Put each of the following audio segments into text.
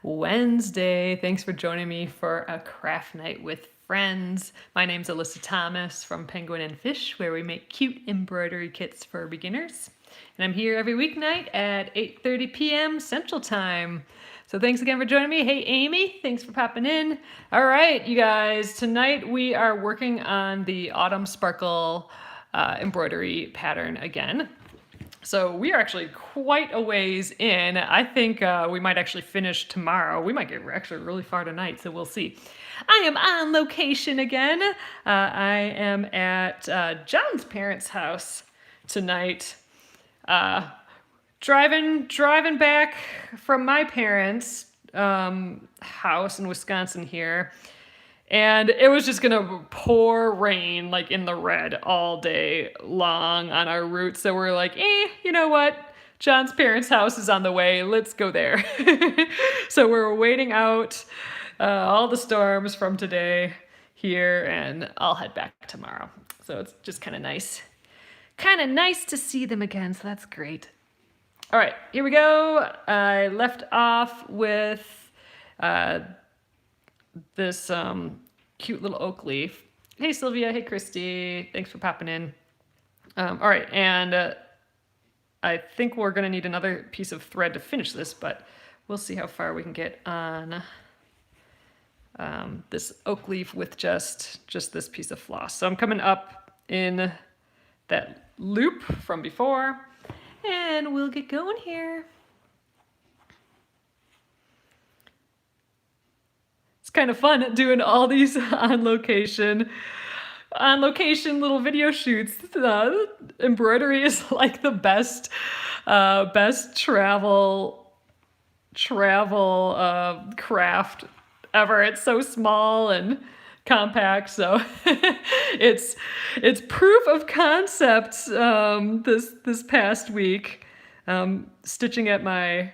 Wednesday. Thanks for joining me for a craft night with friends. My name's Alyssa Thomas from Penguin and Fish, where we make cute embroidery kits for beginners. And I'm here every weeknight at 8:30 p.m. Central Time. So thanks again for joining me. Hey, Amy, thanks for popping in. All right, you guys, tonight we are working on the Autumn Sparkle embroidery pattern again. So we are actually quite a ways in. I think we might actually finish tomorrow. We might get actually really far tonight, so we'll see. I am on location again. I am at John's parents' house tonight. Driving back from my parents' house in Wisconsin here. And it was just gonna pour rain like in the red all day long on our route. So we're like, you know what? John's parents' house is on the way. Let's go there. So we're waiting out all the storms from today here, and I'll head back tomorrow. So it's just kind of nice. Kind of nice to see them again, so that's great. All right, here we go. I left off with this cute little oak leaf. Hey Sylvia, hey Christy, thanks for popping in. All right, and I think we're gonna need another piece of thread to finish this, but we'll see how far we can get on this oak leaf with just this piece of floss. So I'm coming up in that loop from before, and we'll get going here. Kind of fun doing all these on location little video shoots. Embroidery is like the best travel craft ever. It's so small and compact, so it's proof of concept. This past week, stitching at my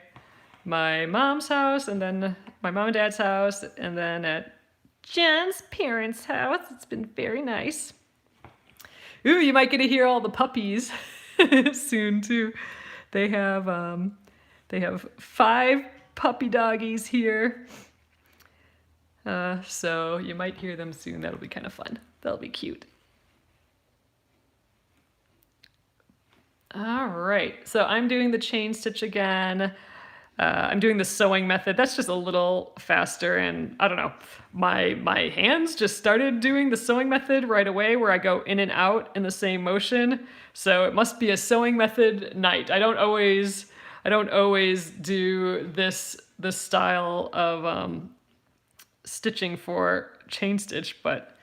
mom's house, and then my mom and dad's house, and then at John's parents' house. It's been very nice. Ooh, you might get to hear all the puppies soon too. They have 5 puppy doggies here. So you might hear them soon. That'll be kind of fun. That'll be cute. All right, so I'm doing the chain stitch again. I'm doing the sewing method. That's just a little faster, and I don't know, my hands just started doing the sewing method right away, where I go in and out in the same motion. So it must be a sewing method night. I don't always do this style of stitching for chain stitch, but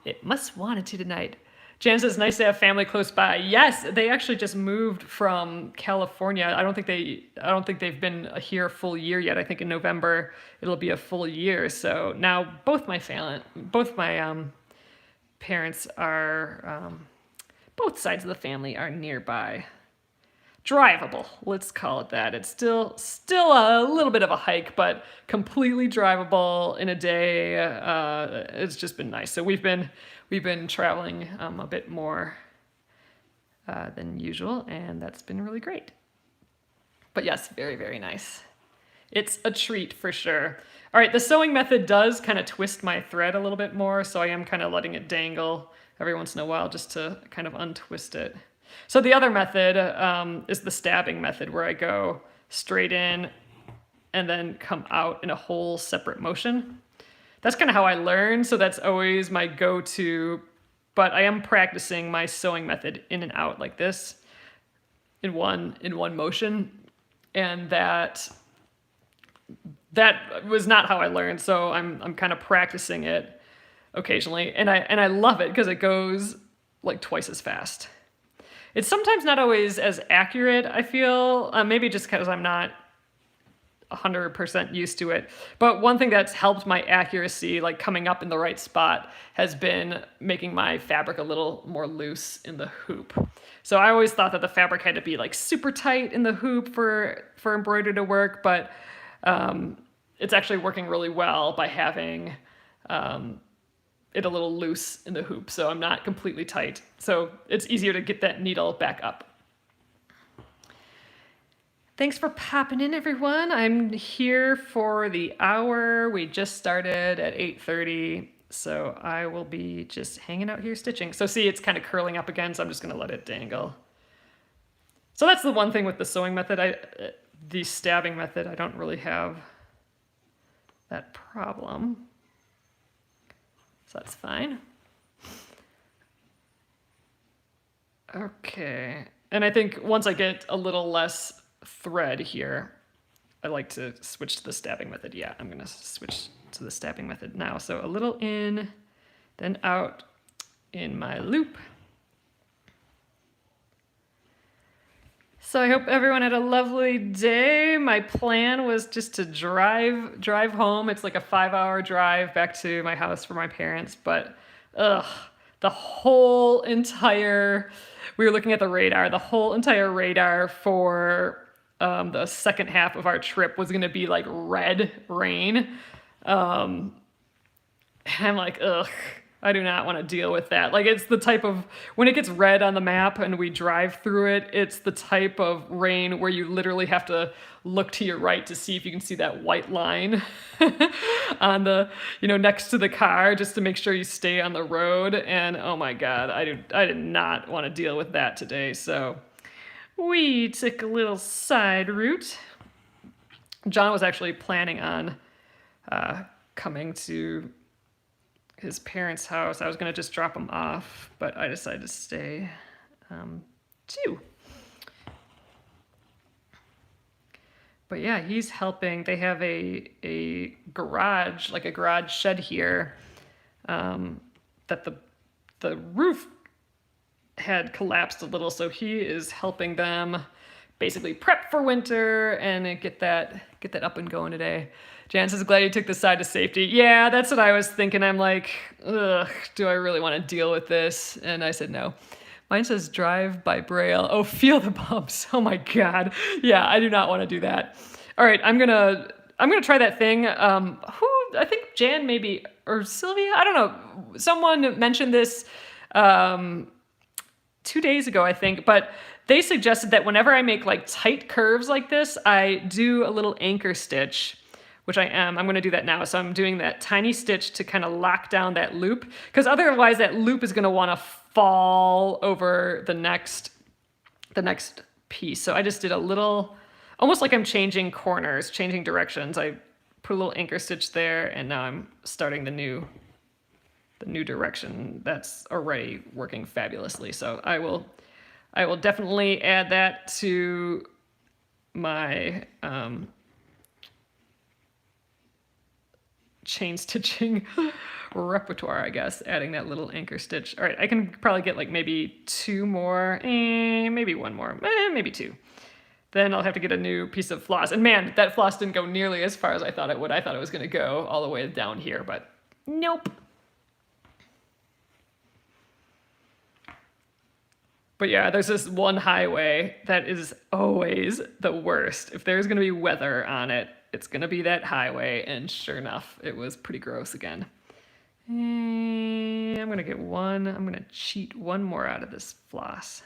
it must want to tonight. Jan says, nice to have family close by. Yes, they actually just moved from California. I don't think they've been here a full year yet. I think in November it'll be a full year. So now both my parents are, both sides of the family are nearby. Drivable, let's call it that. It's still a little bit of a hike, but completely drivable in a day. It's just been nice. So we've been traveling a bit more than usual, and that's been really great. But yes, very, very nice. It's a treat for sure. All right, the sewing method does kind of twist my thread a little bit more, so I am kind of letting it dangle every once in a while just to kind of untwist it. So the other method is the stabbing method, where I go straight in and then come out in a whole separate motion. That's kind of how I learned, so that's always my go-to, but I am practicing my sewing method in and out like this in one motion, and that was not how I learned, so I'm kind of practicing it occasionally, and I love it because it goes like twice as fast. It's sometimes not always as accurate, I feel, maybe just because I'm not 100% used to it. But one thing that's helped my accuracy, like coming up in the right spot, has been making my fabric a little more loose in the hoop. So I always thought that the fabric had to be like super tight in the hoop for embroidery to work, but it's actually working really well by having it a little loose in the hoop, so I'm not completely tight. So it's easier to get that needle back up. Thanks for popping in, everyone. I'm here for the hour. We just started at 8:30, so I will be just hanging out here stitching. So see, it's kind of curling up again, so I'm just going to let it dangle. So that's the one thing with the sewing method. The stabbing method, I don't really have that problem. So that's fine. Okay. And I think once I get a little less thread here, I like to switch to the stabbing method. Yeah, I'm going to switch to the stabbing method now. So a little in, then out in my loop. So I hope everyone had a lovely day. My plan was just to drive home. It's like a 5-hour drive back to my house for my parents, but the whole entire, we were looking at the radar, the whole entire radar for the second half of our trip was going to be like red rain. And I'm like, I do not want to deal with that. Like, it's the type of, when it gets red on the map and we drive through it, it's the type of rain where you literally have to look to your right to see if you can see that white line on the, next to the car, just to make sure you stay on the road. And oh my God, I did not want to deal with that today. So we took a little side route. John was actually planning on coming to his parents' house. I was going to just drop him off, but I decided to stay too. But yeah, he's helping. They have a garage, like a garage shed here, that the roof had collapsed a little, so he is helping them basically prep for winter and get that up and going today. Jan says, glad you took the side to safety. Yeah, that's what I was thinking. I'm like, ugh, do I really want to deal with this? And I said no. Mine says drive by Braille. Oh, feel the bumps. Oh my God. Yeah, I do not want to do that. All right, I'm gonna try that thing. I think Jan maybe, or Sylvia, I don't know. Someone mentioned this 2 days ago, I think, but they suggested that whenever I make like tight curves like this, I do a little anchor stitch, which I am. I'm going to do that now. So I'm doing that tiny stitch to kind of lock down that loop, because otherwise that loop is going to want to fall over the next piece. So I just did a little, almost like I'm changing corners, changing directions. I put a little anchor stitch there, and now I'm starting the new direction that's already working fabulously. So I will definitely add that to my chain stitching repertoire, I guess, adding that little anchor stitch. All right, I can probably get like maybe 2 more, maybe 1 more, maybe 2. Then I'll have to get a new piece of floss. And man, that floss didn't go nearly as far as I thought it would. I thought it was going to go all the way down here, but nope. But yeah, there's this one highway that is always the worst. If there's going to be weather on it, it's going to be that highway. And sure enough, it was pretty gross again. And I'm going to cheat 1 more out of this floss.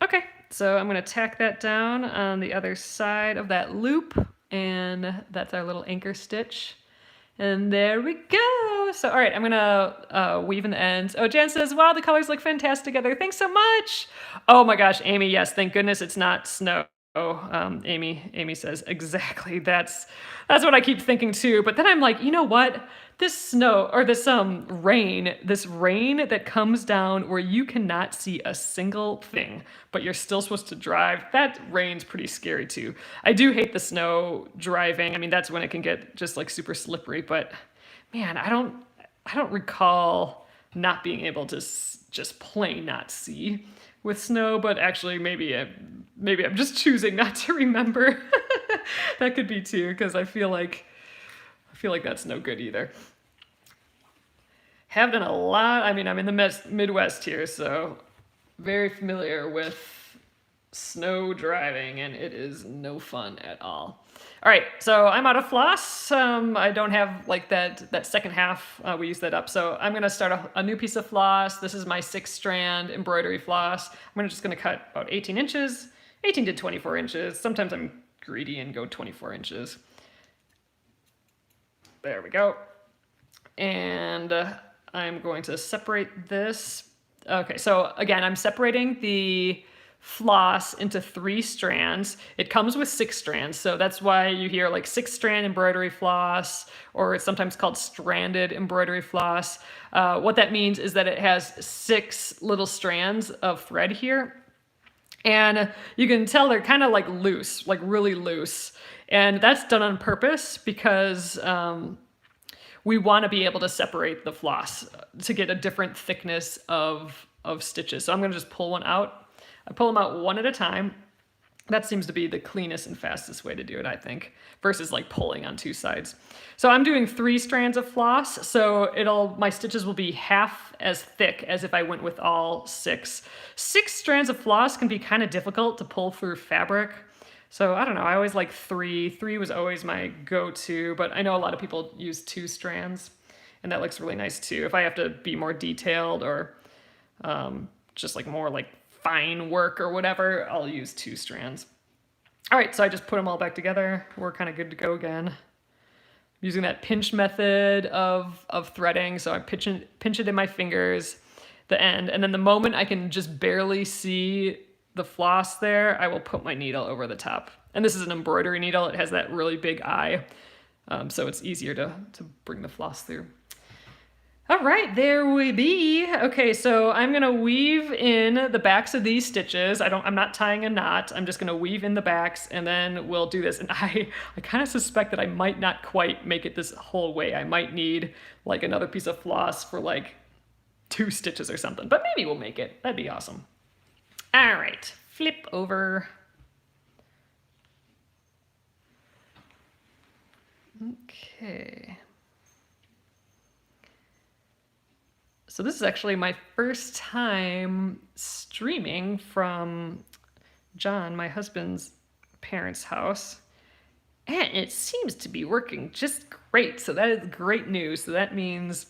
Okay, so I'm going to tack that down on the other side of that loop. And that's our little anchor stitch. And there we go. So, all right, I'm going to weave in the ends. Oh, Jan says, wow, the colors look fantastic together. Thanks so much. Oh my gosh, Amy, yes, thank goodness it's not snow. Amy says, exactly. That's what I keep thinking too. But then I'm like, you know what? This snow, or this rain that comes down where you cannot see a single thing, but you're still supposed to drive, that rain's pretty scary too. I do hate the snow driving. I mean, that's when it can get just like super slippery, but man, I don't recall not being able to just plain not see with snow, but actually maybe I'm just choosing not to remember. That could be too, because I feel like that's no good either. Have done a lot. I mean, I'm in the Midwest here, so very familiar with snow driving, and it is no fun at all. All right, so I'm out of floss. I don't have like that second half. We used that up. So I'm gonna start a new piece of floss. This is my 6-strand embroidery floss. Just gonna cut about 18 inches, 18 to 24 inches. Sometimes I'm greedy and go 24 inches. There we go. And I'm going to separate this. Okay, so again, I'm separating the floss into 3 strands. It comes with 6 strands, so that's why you hear like 6-strand embroidery floss, or it's sometimes called stranded embroidery floss. What that means is that it has 6 little strands of thread here. And you can tell they're kind of like loose, like really loose. And that's done on purpose because we want to be able to separate the floss to get a different thickness of stitches. So I'm going to just pull one out. I pull them out one at a time. That seems to be the cleanest and fastest way to do it, I think, versus like pulling on 2 sides. So I'm doing 3 strands of floss, so my stitches will be half as thick as if I went with all 6. 6 strands of floss can be kind of difficult to pull through fabric. So I don't know, I always like 3. 3 was always my go-to, but I know a lot of people use 2 strands, and that looks really nice too. If I have to be more detailed or just like more like fine work or whatever, I'll use 2 strands. All right, so I just put them all back together. We're kind of good to go again. Using that pinch method of threading, so I pinch it in my fingers, the end, and then the moment I can just barely see the floss there, I will put my needle over the top. And this is an embroidery needle. It has that really big eye, so it's easier to bring the floss through. All right, there we be. Okay, so I'm gonna weave in the backs of these stitches. I'm not tying a knot. I'm just gonna weave in the backs, and then we'll do this. And I kind of suspect that I might not quite make it this whole way. I might need like another piece of floss for like 2 stitches or something, but maybe we'll make it. That'd be awesome. All right, flip over. Okay. So this is actually my first time streaming from John, my husband's parents' house. And it seems to be working just great. So that is great news. So that means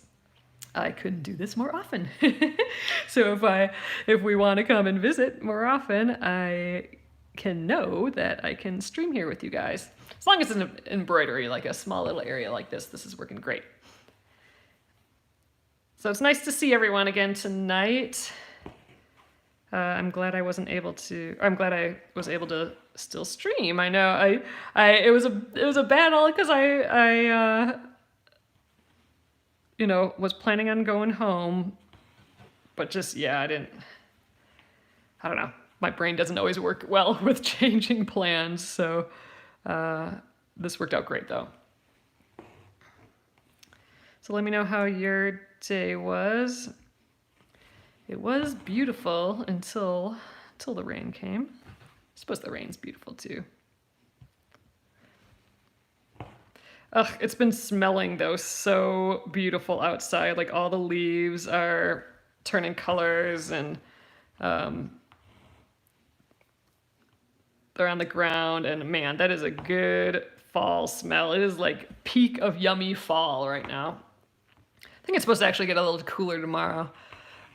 I could do this more often. So if we want to come and visit more often, I can know that I can stream here with you guys. As long as it's an embroidery, like a small little area like this is working great. So it's nice to see everyone again tonight. I'm glad I was able to still stream. I know it was a battle because I was planning on going home, but just I don't know. My brain doesn't always work well with changing plans, so this worked out great though. So let me know how your day was. It was beautiful until the rain came. I suppose the rain's beautiful too. Ugh, it's been smelling though so beautiful outside. Like all the leaves are turning colors and they're on the ground, and man, that is a good fall smell. It is like peak of yummy fall right now. I think it's supposed to actually get a little cooler tomorrow.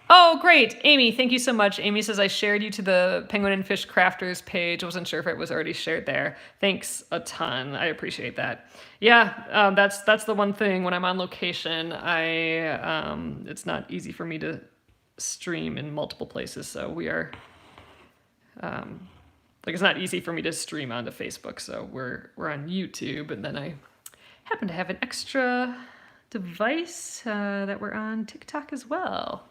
Oh, great. Amy, thank you so much. Amy says I shared you to the Penguin and Fish Crafters page. I wasn't sure if it was already shared there. Thanks a ton. I appreciate that. Yeah, that's the one thing when I'm on location. It's not easy for me to stream in multiple places. So we are, it's not easy for me to stream onto Facebook. So we're on YouTube, and then I happen to have an extra device that we're on TikTok as well.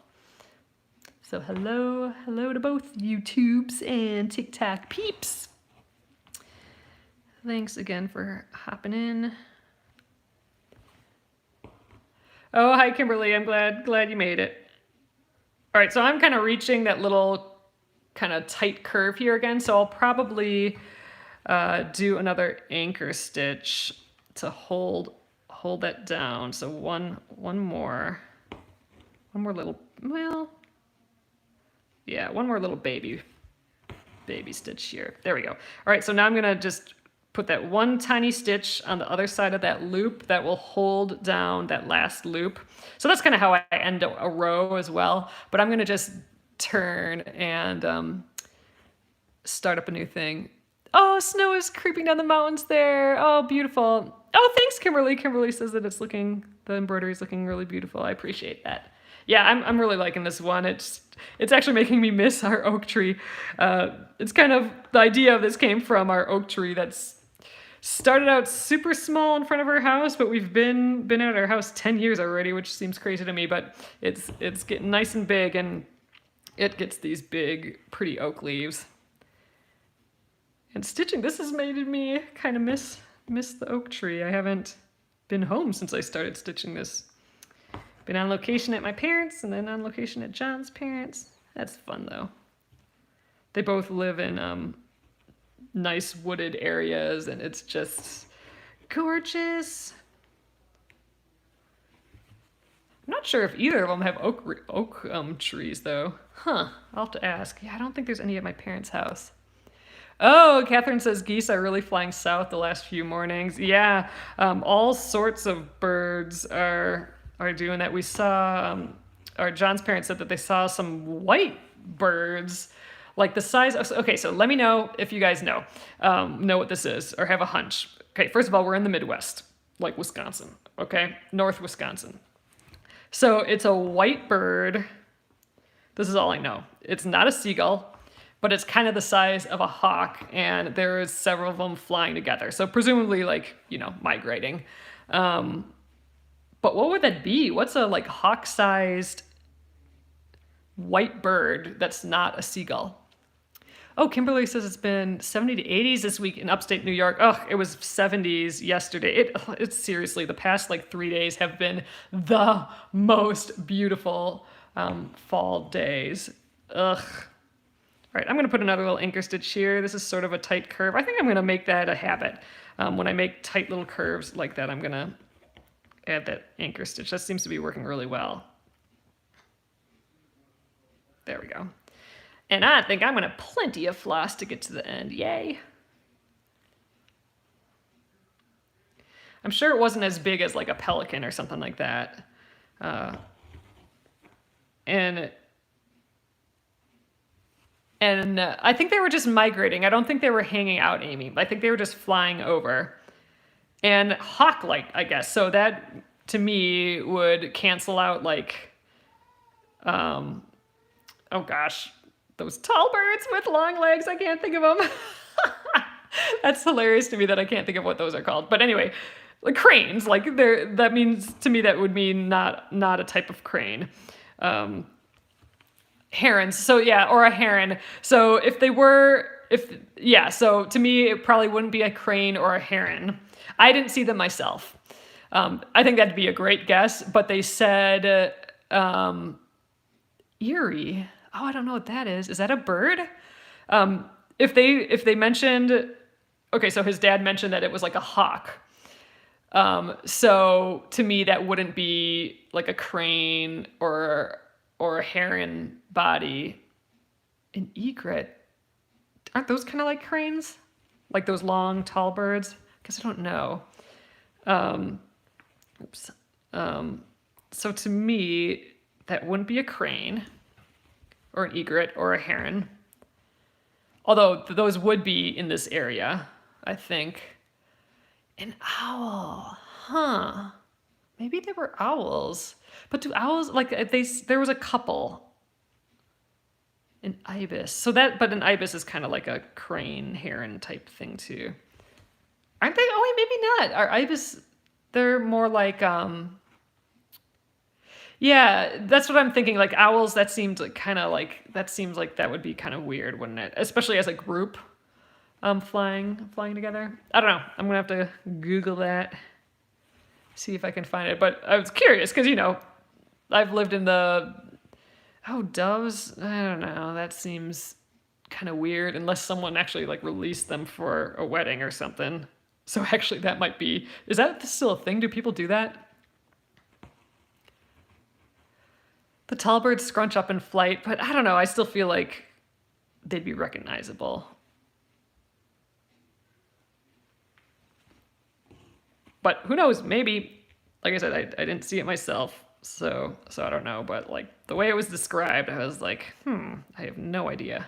So hello to both YouTubes and TikTok peeps. Thanks again for hopping in. Oh, hi Kimberly, I'm glad you made it. All right, so I'm kind of reaching that little kind of tight curve here again, so I'll probably do another anchor stitch to hold that down. So one more little, one more little baby. baby stitch here. There we go. All right, so now I'm gonna just put that one tiny stitch on the other side of that loop that will hold down that last loop. So that's kind of how I end a row as well. But I'm gonna just turn and start up a new thing. Oh, snow is creeping down the mountains there. Oh, beautiful. Oh, thanks, Kimberly. Kimberly says that the embroidery is looking really beautiful. I appreciate that. Yeah, I'm really liking this one. It's actually making me miss our oak tree. It's kind of, the idea of this came from our oak tree that's started out super small in front of our house, but we've been at our house 10 years already, which seems crazy to me, but it's getting nice and big, and it gets these big, pretty oak leaves. And stitching, this has made me kind of miss the oak tree. I haven't been home since I started stitching this. Been on location at my parents' and then on location at John's parents'. That's fun though. They both live in nice wooded areas, and it's just gorgeous. I'm not sure if either of them have oak trees though. Huh, I'll have to ask. Yeah, I don't think there's any at my parents' house. Oh, Catherine says geese are really flying south the last few mornings. Yeah, all sorts of birds are doing that. We saw, or John's parents said that they saw some white birds, like the size of, okay, so let me know if you guys know what this is or have a hunch. Okay, first of all, we're in the Midwest, like Wisconsin, okay? North Wisconsin. So it's a white bird. This is all I know. It's not a seagull, but it's kind of the size of a hawk, and there's several of them flying together. So presumably, like, migrating. But what would that be? What's a like hawk-sized white bird that's not a seagull? Oh, Kimberly says it's been 70 to 80s this week in upstate New York. Oh, it was 70s yesterday. It's seriously, the past like 3 days have been the most beautiful fall days. Ugh. All right, I'm gonna put another little anchor stitch here. This is sort of a tight curve. I think I'm gonna make that a habit. When I make tight little curves like that, I'm gonna add that anchor stitch. That seems to be working really well. There we go. And I think I'm gonna have plenty of floss to get to the end. Yay. I'm sure it wasn't as big as like a pelican or something like that. And I think they were just migrating. I don't think they were hanging out, Amy. I think they were just flying over. And hawk-like, I guess. So that, to me, would cancel out, like, oh gosh, those tall birds with long legs. I can't think of them. That's hilarious to me that I can't think of what those are called. But anyway, like cranes, like that means, to me, that would mean not a type of crane. Herons, so yeah, or a heron. So so to me, it probably wouldn't be a crane or a heron. I didn't see them myself. I think that'd be a great guess, but they said Erie. Oh, I don't know what that is. Is that a bird? If they mentioned, okay, so his dad mentioned that it was like a hawk. So to me, that wouldn't be like a crane or a heron body. An egret. Aren't those kind of like cranes? Like those long, tall birds? Because I don't know. So to me, that wouldn't be a crane or an egret or a heron. Although those would be in this area, I think. An owl, huh? Maybe they were owls. But do owls, like there was a couple. An ibis. But an ibis is kind of like a crane, heron type thing too. Aren't they? Oh, wait, maybe not. Are ibis, they're more like, yeah, that's what I'm thinking. Like owls, that seems like that would be kind of weird, wouldn't it? Especially as a group, flying together. I don't know. I'm gonna have to Google that, see if I can find it. But I was curious because I've lived in doves. I don't know. That seems kind of weird unless someone actually like released them for a wedding or something. So actually that might be, is that still a thing? Do people do that? The tall birds scrunch up in flight, but I don't know. I still feel like they'd be recognizable. But who knows? Maybe, like I said, I didn't see it myself, so I don't know. But like the way it was described, I was like, I have no idea.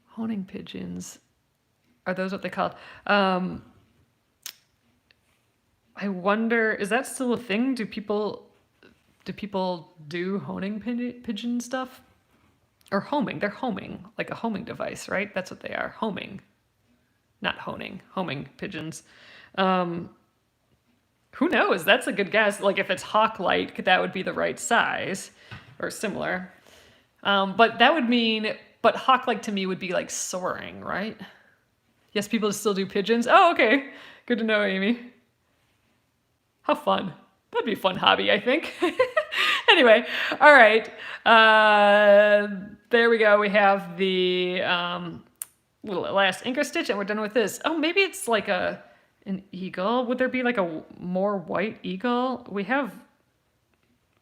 Honing pigeons, are those what they call? I wonder, is that still a thing? Do people do honing pigeon stuff? Or homing? They're homing, like a homing device, right? That's what they are. Homing. Not honing, homing pigeons. Who knows? That's a good guess. Like if it's hawk-like, that would be the right size or similar. But that would mean, but hawk-like to me would be like soaring, right? Yes, people still do pigeons. Oh, okay. Good to know, Amy. How fun. That'd be a fun hobby, I think. Anyway, all right. There we go. We have the little last anchor stitch, and we're done with this. Oh, maybe it's like an eagle. Would there be like a more white eagle? We have,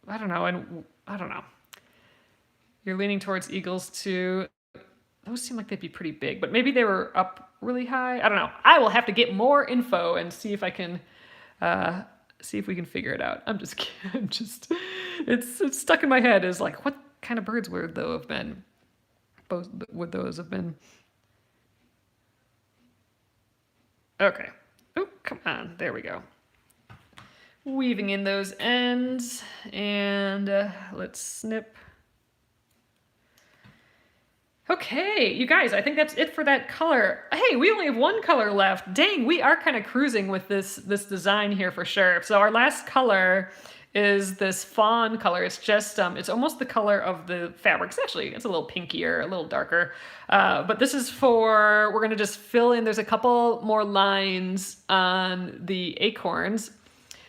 I don't know. You're leaning towards eagles too. Those seem like they'd be pretty big, but maybe they were up really high. I don't know. I will have to get more info and see if I can see if we can figure it out. It's stuck in my head as like, what kind of birds would those have been? Would those have been? Okay. Oh, come on. There we go. Weaving in those ends, and let's snip. Okay, you guys, I think that's it for that color. Hey, we only have one color left. Dang, we are kind of cruising with this design here for sure. So our last color is this fawn color. It's just, it's almost the color of the fabrics. Actually, it's a little pinkier, a little darker. But this is for, we're gonna just fill in, there's a couple more lines on the acorns.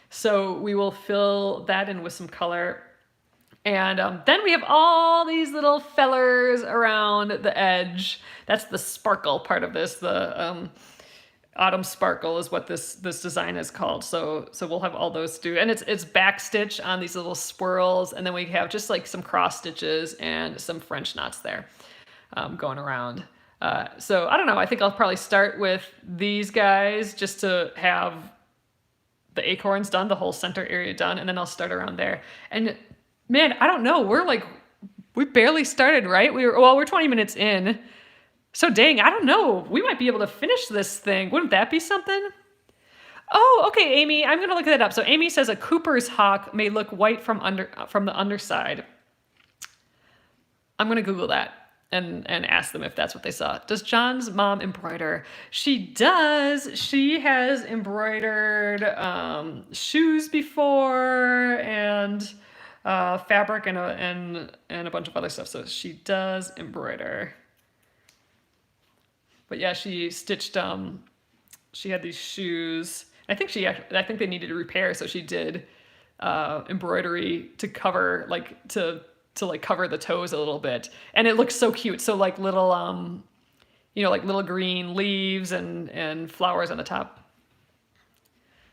So we will fill that in with some color. And then we have all these little fellers around the edge. That's the sparkle part of this. The autumn sparkle is what this design is called. So we'll have all those too. And it's back stitch on these little swirls. And then we have just like some cross stitches and some French knots there going around. So I don't know. I think I'll probably start with these guys just to have the acorns done, the whole center area done. And then I'll start around there. And man, I don't know. We barely started, right? We're 20 minutes in. So dang, I don't know. We might be able to finish this thing. Wouldn't that be something? Oh, okay, Amy, I'm gonna look that up. So Amy says a Cooper's hawk may look white from the underside. I'm gonna Google that and ask them if that's what they saw. Does John's mom embroider? She does. She has embroidered shoes before and fabric and a bunch of other stuff. So she does embroider. But yeah, she stitched. She had these shoes. I think they needed a repair, so she did embroidery to cover to cover the toes a little bit, and it looks so cute. So like little like little green leaves and flowers on the top.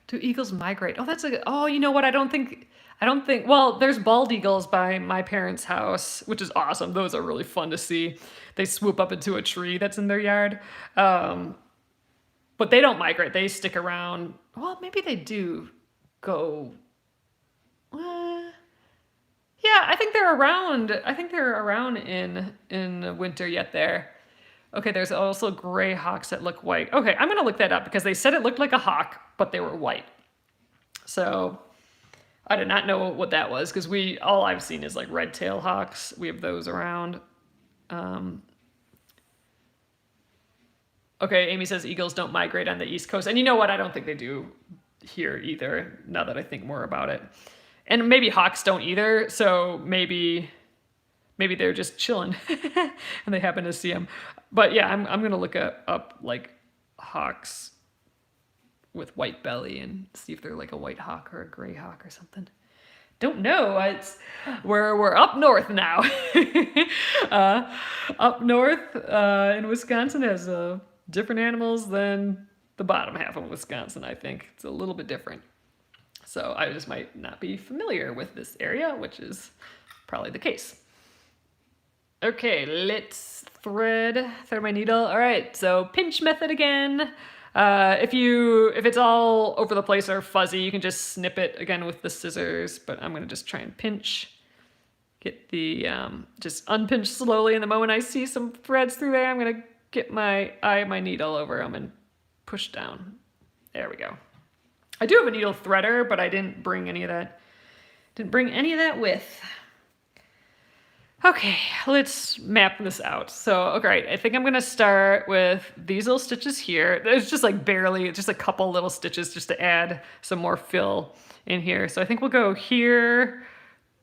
Do eagles migrate? Oh, you know what? I don't think, well, there's bald eagles by my parents' house, which is awesome. Those are really fun to see. They swoop up into a tree that's in their yard. But they don't migrate. They stick around. Well, maybe they do go. Yeah, I think they're around in the winter yet there. Okay, there's also gray hawks that look white. Okay, I'm gonna look that up because they said it looked like a hawk, but they were white. So I did not know what that was because all I've seen is like red-tailed hawks. We have those around. Okay, Amy says eagles don't migrate on the East Coast. And you know what? I don't think they do here either, now that I think more about it. And maybe hawks don't either, so maybe they're just chilling and they happen to see them. But yeah, I'm going to look up like hawks with white belly and see if they're like a white hawk or a gray hawk or something. Don't know. We're up north now. Up north in Wisconsin has different animals than the bottom half of Wisconsin, I think. It's a little bit different. So I just might not be familiar with this area, which is probably the case. Okay, let's thread my needle. All right, so pinch method again. If it's all over the place or fuzzy, you can just snip it again with the scissors, but I'm gonna just try and pinch. Get the, just unpinch slowly, and the moment I see some threads through there, I'm gonna get my needle over them and push down. There we go. I do have a needle threader, but I didn't bring any of that. Didn't bring any of that with. Okay, let's map this out. So, okay, I think I'm gonna start with these little stitches here. There's just like barely, just a couple little stitches just to add some more fill in here. So I think we'll go here,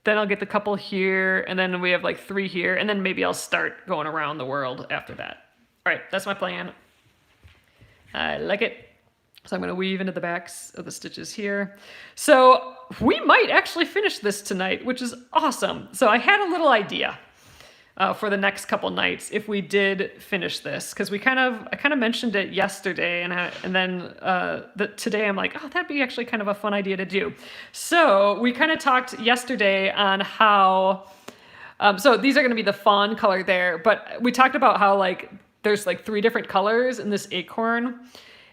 then I'll get the couple here, and then we have like 3 here, and then maybe I'll start going around the world after that. All right, that's my plan. I like it. So I'm going to weave into the backs of the stitches here. So we might actually finish this tonight, which is awesome. So I had a little idea for the next couple nights if we did finish this, because I kind of mentioned it yesterday, and then today I'm like, oh, that'd be actually kind of a fun idea to do. So we kind of talked yesterday on how. So these are going to be the fawn color there, but we talked about how like there's like 3 different colors in this acorn.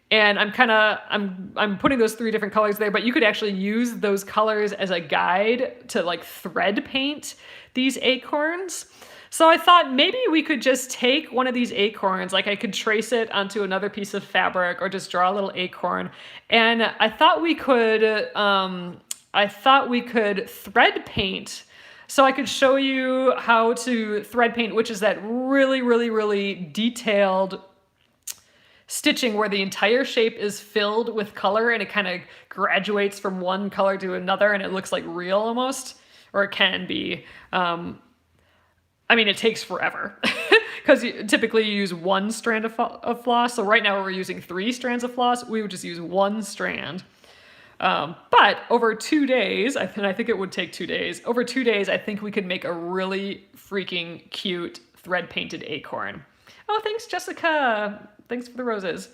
And I'm putting those 3 different colors there, but you could actually use those colors as a guide to like thread paint these acorns. So I thought maybe we could just take one of these acorns, like I could trace it onto another piece of fabric or just draw a little acorn. And I thought we could thread paint. So I could show you how to thread paint, which is that really, really, really detailed stitching where the entire shape is filled with color and it kind of graduates from one color to another and it looks like real almost, or it can be. I mean, it takes forever because typically you use 1 strand of floss. So right now we're using 3 strands of floss. We would just use 1 strand. But over 2 days, I think it would take 2 days. Over 2 days, I think we could make a really freaking cute thread painted acorn. Oh, thanks, Jessica. Thanks for the roses.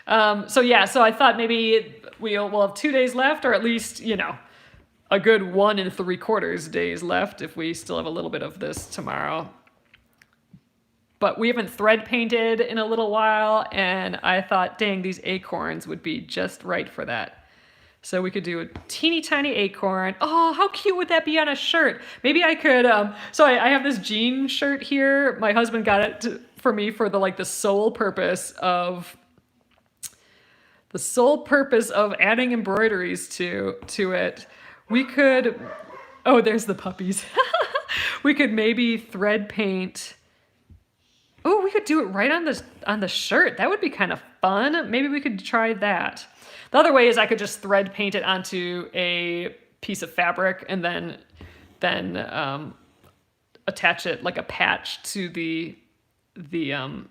So I thought maybe we'll have 2 days left, or at least, a good 1 3/4 days left if we still have a little bit of this tomorrow. But we haven't thread painted in a little while, and I thought, dang, these acorns would be just right for that. So we could do a teeny tiny acorn. Oh, how cute would that be on a shirt? Maybe I could, so I have this jean shirt here. My husband got it for me for the sole purpose of adding embroideries to it. We could, oh, there's the puppies. We could maybe thread paint. Oh, we could do it right on the shirt. That would be kind of fun. Maybe we could try that. The other way is I could just thread paint it onto a piece of fabric and then attach it like a patch to the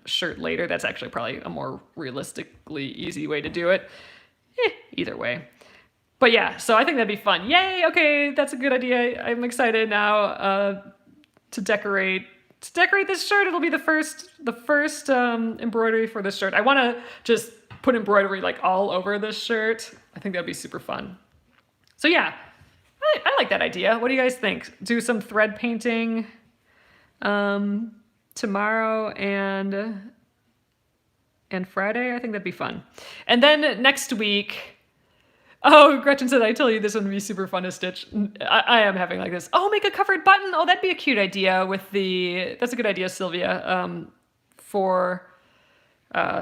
shirt later. That's actually probably a more realistically easy way to do it. Either way. But yeah, so I think that'd be fun. Yay, okay, that's a good idea. I'm excited now to decorate this shirt. It'll be the first embroidery for this shirt. I want to just put embroidery like all over this shirt. I think that'd be super fun. So yeah, I like that idea. What do you guys think? Do some thread painting tomorrow and Friday. I think that'd be fun. And then next week, oh, Gretchen said, I tell you, this one would be super fun to stitch. I am having like this. Oh, make a covered button. Oh, that'd be a cute idea that's a good idea, Sylvia, for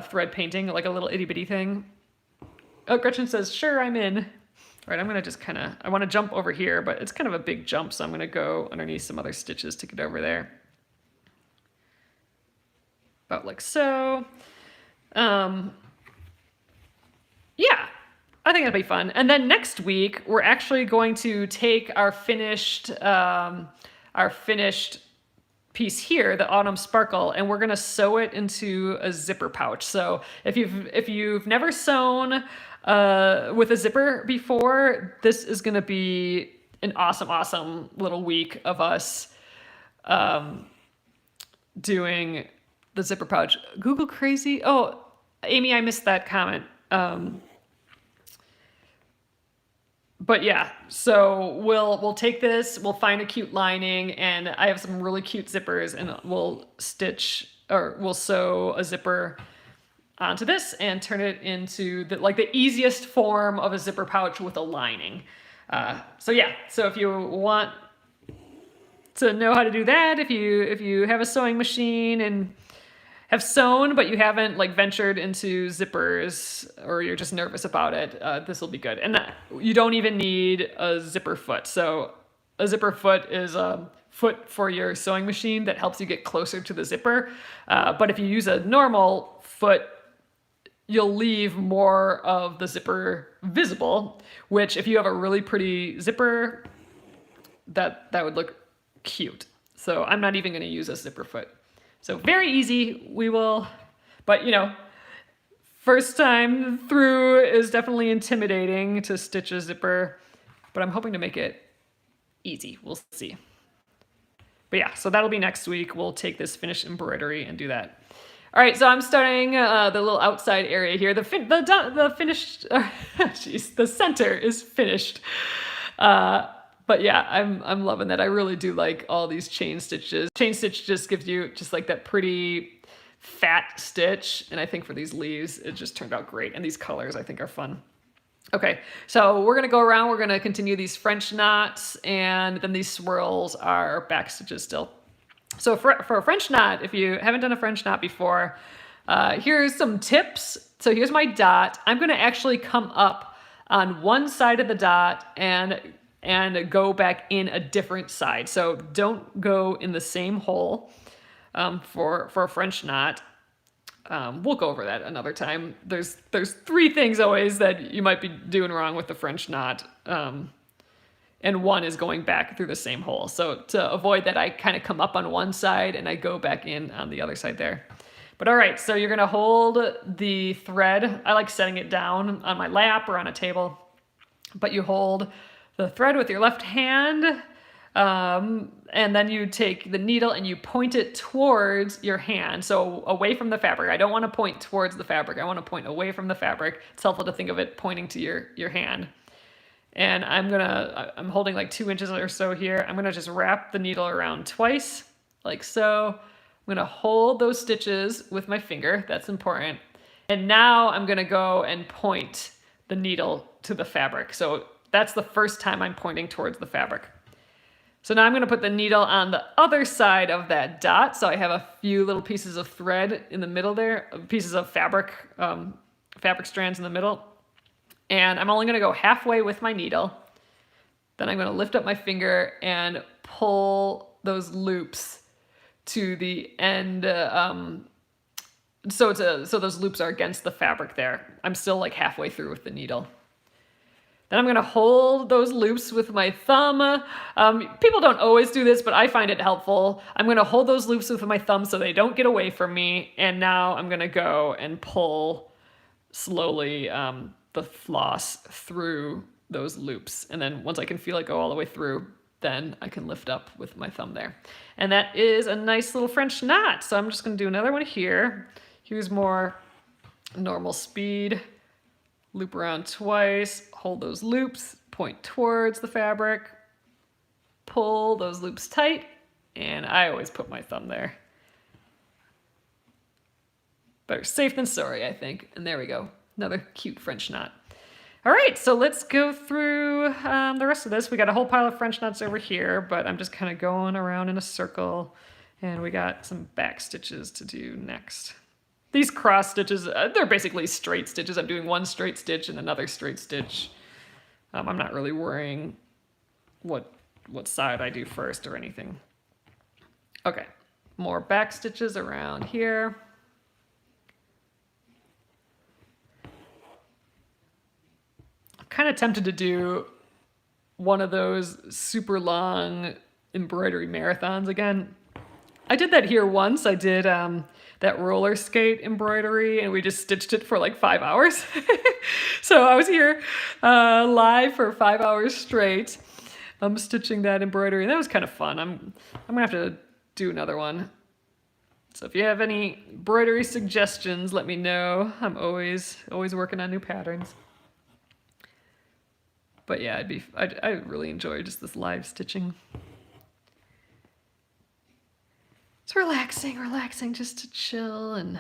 thread painting, like a little itty bitty thing. Oh, Gretchen says, sure, I'm in. All right, I'm going to just I want to jump over here, but it's kind of a big jump, so I'm going to go underneath some other stitches to get over there. About like so. Yeah, I think that'd be fun. And then next week, we're actually going to take our finished piece here, the Autumn Sparkle, and we're gonna sew it into a zipper pouch. So if you've never sewn with a zipper before, this is gonna be an awesome little week of us doing the zipper pouch. Google crazy. Oh, Amy, I missed that comment. but yeah, so we'll take this, we'll find a cute lining, and I have some really cute zippers, and we'll sew a zipper onto this and turn it into the easiest form of a zipper pouch with a lining. So yeah, so if you want to know how to do that, if you have a sewing machine and have sewn, but you haven't ventured into zippers, or you're just nervous about it, this will be good. And you don't even need a zipper foot. So a zipper foot is a foot for your sewing machine that helps you get closer to the zipper. But if you use a normal foot, you'll leave more of the zipper visible, which if you have a really pretty zipper, that would look cute. So I'm not even going to use a zipper foot. So very easy, but first time through is definitely intimidating to stitch a zipper, but I'm hoping to make it easy. We'll see. But yeah, so that'll be next week. We'll take this finished embroidery and do that. All right, so I'm starting the little outside area here. The finished, the center is finished. But yeah, I'm loving that. I really do like all these chain stitches. Chain stitch just gives you just that pretty fat stitch. And I think for these leaves, it just turned out great. And these colors I think are fun. Okay, so we're gonna go around, we're gonna continue these French knots, and then these swirls are back stitches still. So for a French knot, if you haven't done a French knot before, here's some tips. So here's my dot. I'm gonna actually come up on one side of the dot and go back in a different side. So don't go in the same hole for a French knot. We'll go over that another time. There's 3 things always that you might be doing wrong with the French knot. And one is going back through the same hole. So to avoid that, I kind of come up on one side and I go back in on the other side there. But all right, so you're gonna hold the thread. I like setting it down on my lap or on a table, but you hold the thread with your left hand, and then you take the needle and you point it towards your hand, so away from the fabric. I don't want to point towards the fabric. I want to point away from the fabric. It's helpful to think of it pointing to your hand. And I'm holding 2 inches or so here. I'm gonna just wrap the needle around twice, like so. I'm gonna hold those stitches with my finger. That's important. And now I'm gonna go and point the needle to the fabric. So that's the first time I'm pointing towards the fabric. So now I'm gonna put the needle on the other side of that dot. So I have a few little pieces of thread in the middle there, pieces of fabric strands in the middle. And I'm only gonna go halfway with my needle. Then I'm gonna lift up my finger and pull those loops to the end. So those loops are against the fabric there. I'm still halfway through with the needle. Then I'm gonna hold those loops with my thumb. People don't always do this, but I find it helpful. I'm gonna hold those loops with my thumb so they don't get away from me. And now I'm gonna go and pull slowly the floss through those loops. And then once I can feel it go all the way through, then I can lift up with my thumb there. And that is a nice little French knot. So I'm just gonna do another one here. Here's more normal speed. Loop around twice, hold those loops, point towards the fabric, pull those loops tight, and I always put my thumb there. Better safe than sorry, I think. And there we go, another cute French knot. All right, so let's go through the rest of this. We got a whole pile of French knots over here, but I'm just kind of going around in a circle, and we got some back stitches to do next. These cross stitches, they're basically straight stitches. I'm doing one straight stitch and another straight stitch. I'm not really worrying what side I do first or anything. Okay, more back stitches around here. I'm kind of tempted to do one of those super long embroidery marathons again. I did that here once. I did that roller skate embroidery, and we just stitched it for 5 hours. So I was here live for 5 hours straight. I'm stitching that embroidery, and that was kind of fun. I'm gonna have to do another one. So if you have any embroidery suggestions, let me know. I'm always working on new patterns. But yeah, I really enjoy just this live stitching. It's relaxing just to chill. And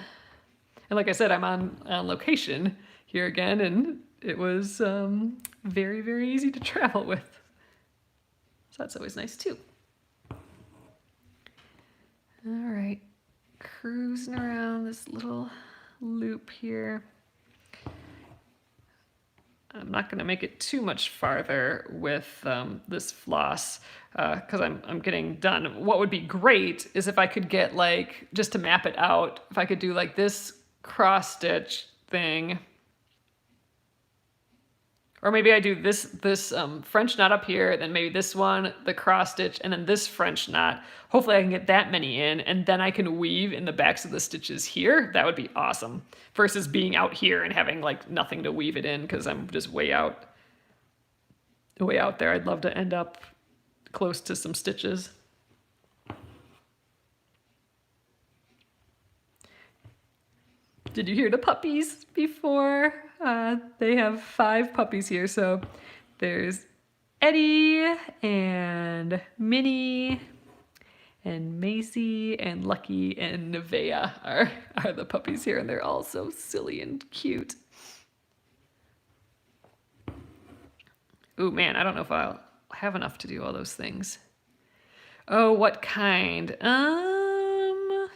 like I said, I'm on location here again, and it was very, very easy to travel with. So that's always nice too. All right, cruising around this little loop here. I'm not going to make it too much farther with this floss because I'm getting done. What would be great is if I could get, like, just to map it out, if I could do like this cross stitch thing. Or maybe I do this French knot up here, then maybe this one, the cross stitch, and then this French knot. Hopefully I can get that many in, and then I can weave in the backs of the stitches here. That would be awesome. Versus being out here and having like nothing to weave it in because I'm just way out there. I'd love to end up close to some stitches. Did you hear the puppies before? They have 5 puppies here. So there's Eddie and Minnie and Macy and Lucky and Nevaeh are the puppies here, and they're all so silly and cute. Ooh, man, I don't know if I'll have enough to do all those things. Oh, what kind? I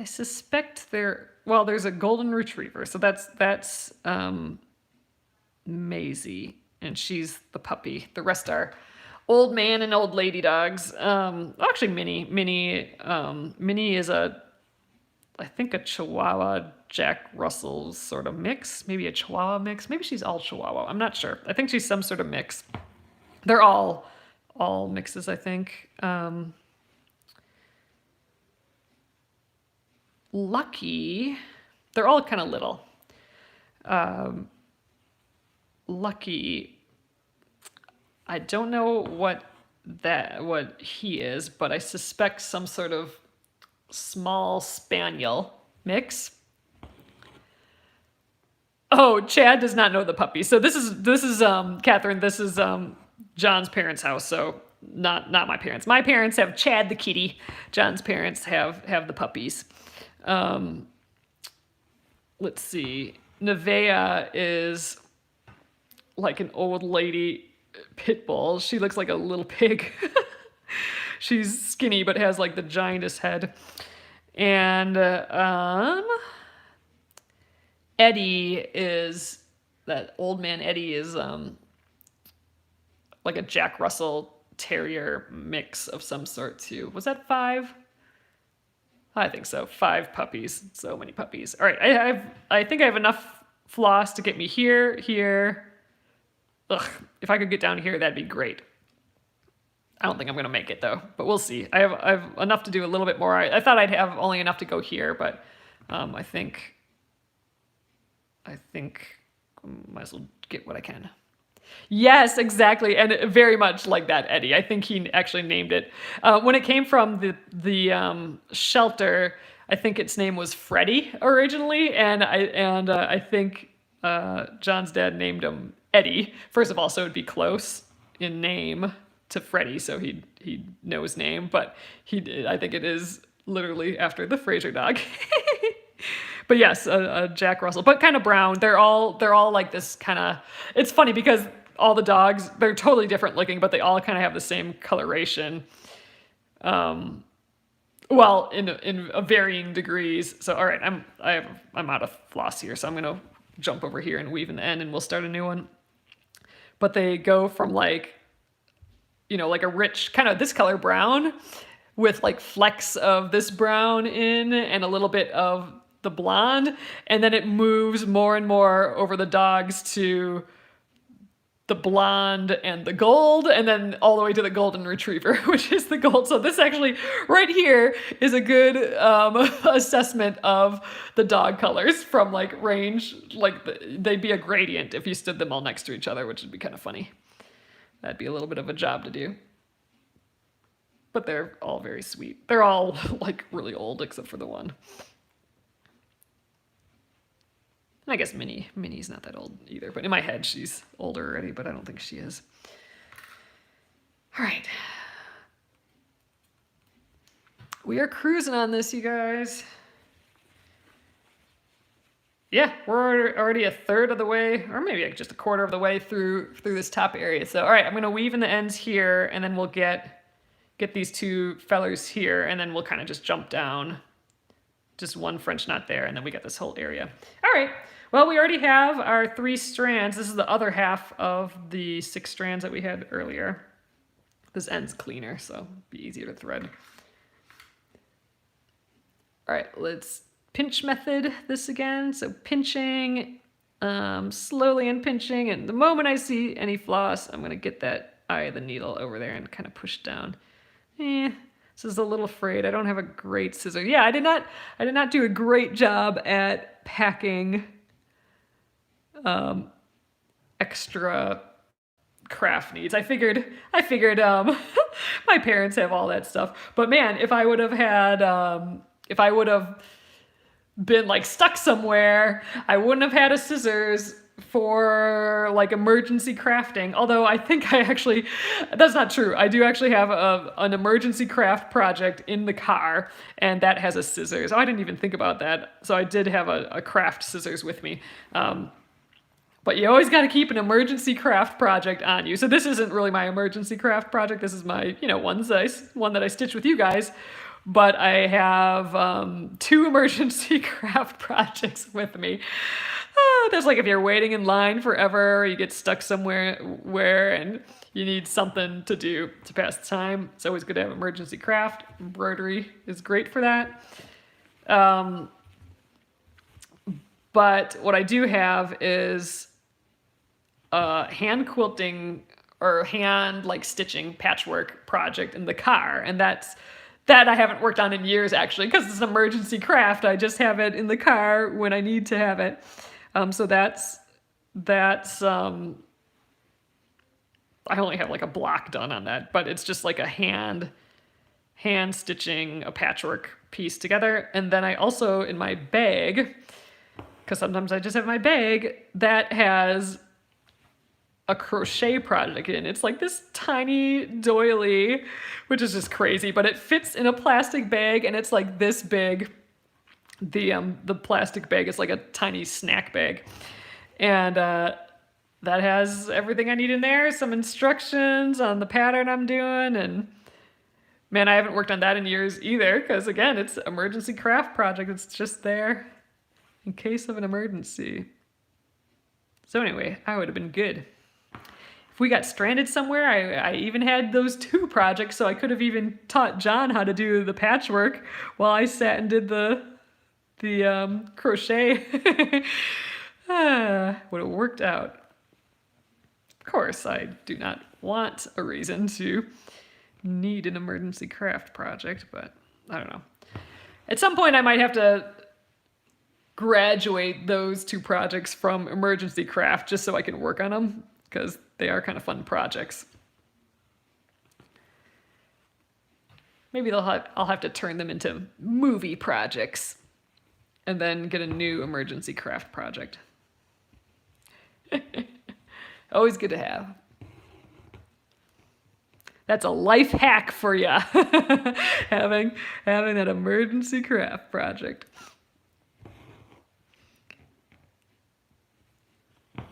suspect there's a golden retriever, so that's Maisie, and she's the puppy. The rest are old man and old lady dogs. Actually, Minnie is I think a Chihuahua Jack Russell sort of mix, maybe a Chihuahua mix. Maybe she's all Chihuahua. I'm not sure. I think she's some sort of mix. They're all mixes, I think. Lucky, they're all kind of little. Lucky, I don't know what he is, but I suspect some sort of small spaniel mix. Oh, Chad does not know the puppy. So this is Catherine. This is John's parents' house. So not my parents. My parents have Chad the kitty. John's parents have the puppies. Let's see. Nevaeh is like an old lady pit bull. She looks like a little pig. She's skinny but has like the giantest head. And Eddie is, that old man Eddie is like a Jack Russell Terrier mix of some sort too. Was that 5? I think so. 5 puppies. So many puppies. All right, I think I have enough floss to get me here. Ugh, if I could get down here, that'd be great. I don't think I'm gonna make it though, but we'll see. I have enough to do a little bit more. I thought I'd have only enough to go here, but I think I might as well get what I can. Yes, exactly, and very much like that, Eddie. I think he actually named it. When it came from the shelter, I think its name was Freddie originally, and I think John's dad named him Eddie. First of all, so it'd be close in name to Freddie, so he'd know his name. But I think it is literally after the Fraser dog. But yes, a Jack Russell, but kind of brown. They're all like this kind of. It's funny because all the dogs, they're totally different looking, but they all kind of have the same coloration. Well, in varying degrees. So all right, I'm out of floss here, so I'm gonna jump over here and weave in the end, and we'll start a new one. But they go from like, like a rich kind of this color brown with like flecks of this brown in and a little bit of the blonde, and then it moves more and more over the dogs to the blonde and the gold, and then all the way to the golden retriever, which is the gold. So this actually right here is a good assessment of the dog colors from like range. Like they'd be a gradient if you stood them all next to each other, which would be kind of funny. That'd be a little bit of a job to do. But they're all very sweet. They're all like really old except for the one. And I guess Minnie's not that old either, but in my head she's older already, but I don't think she is. All right. We are cruising on this, you guys. Yeah, we're already a third of the way, or maybe like just a quarter of the way through this top area. So, all right, I'm gonna weave in the ends here, and then we'll get these two fellers here, and then we'll kind of just jump down. Just one French knot there, and then we got this whole area. All right, well, we already have our 3 strands. This is the other half of the 6 strands that we had earlier. This end's cleaner, so it'll be easier to thread. All right, let's pinch method this again. So pinching, slowly and pinching, and the moment I see any floss, I'm gonna get that eye of the needle over there and kind of push down. This is a little frayed. I don't have a great scissor. Yeah, I did not do a great job at packing extra craft needs. I figured my parents have all that stuff. But man, if I would have been like stuck somewhere, I wouldn't have had a scissors for like emergency crafting. Although I think that's not true. I do actually have an emergency craft project in the car, and that has a scissors. Oh, I didn't even think about that. So I did have a craft scissors with me. But you always got to keep an emergency craft project on you. So this isn't really my emergency craft project. This is my, one that I stitch with you guys. But I have 2 emergency craft projects with me. There's like if you're waiting in line forever, you get stuck somewhere and you need something to do to pass the time. It's always good to have emergency craft. Embroidery is great for that. But what I do have is hand quilting or hand like stitching patchwork project in the car, and that I haven't worked on in years actually, because it's an emergency craft. I just have it in the car when I need to have it. So that's I only have like a block done on that, but it's just like a hand stitching a patchwork piece together. And then I also, in my bag, because sometimes I just have my bag, that has a crochet project in. It's like this tiny doily, which is just crazy, but it fits in a plastic bag, and it's like this big. The plastic bag is like a tiny snack bag, and that has everything I need in there, some instructions on the pattern I'm doing, and man, I haven't worked on that in years either, because again, it's emergency craft project. It's just there in case of an emergency. So anyway, I would have been good. If we got stranded somewhere, I even had those 2 projects, so I could have even taught John how to do the patchwork while I sat and did the crochet. Would have worked out. Of course, I do not want a reason to need an emergency craft project, but I don't know. At some point, I might have to graduate those 2 projects from emergency craft just so I can work on them, because they are kind of fun projects. Maybe I'll have to turn them into movie projects and then get a new emergency craft project. Always good to have. That's a life hack for you. having that emergency craft project. All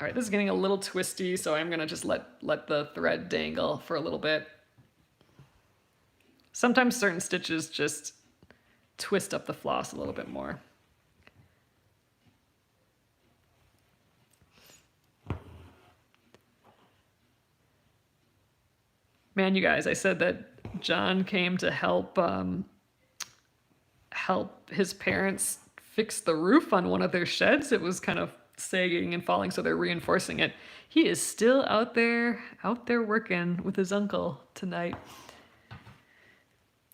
right, this is getting a little twisty, so I'm gonna just let the thread dangle for a little bit. Sometimes certain stitches just twist up the floss a little bit more. Man, you guys, I said that John came to help his parents fix the roof on one of their sheds. It was kind of sagging and falling, so they're reinforcing it. He is still out there working with his uncle tonight.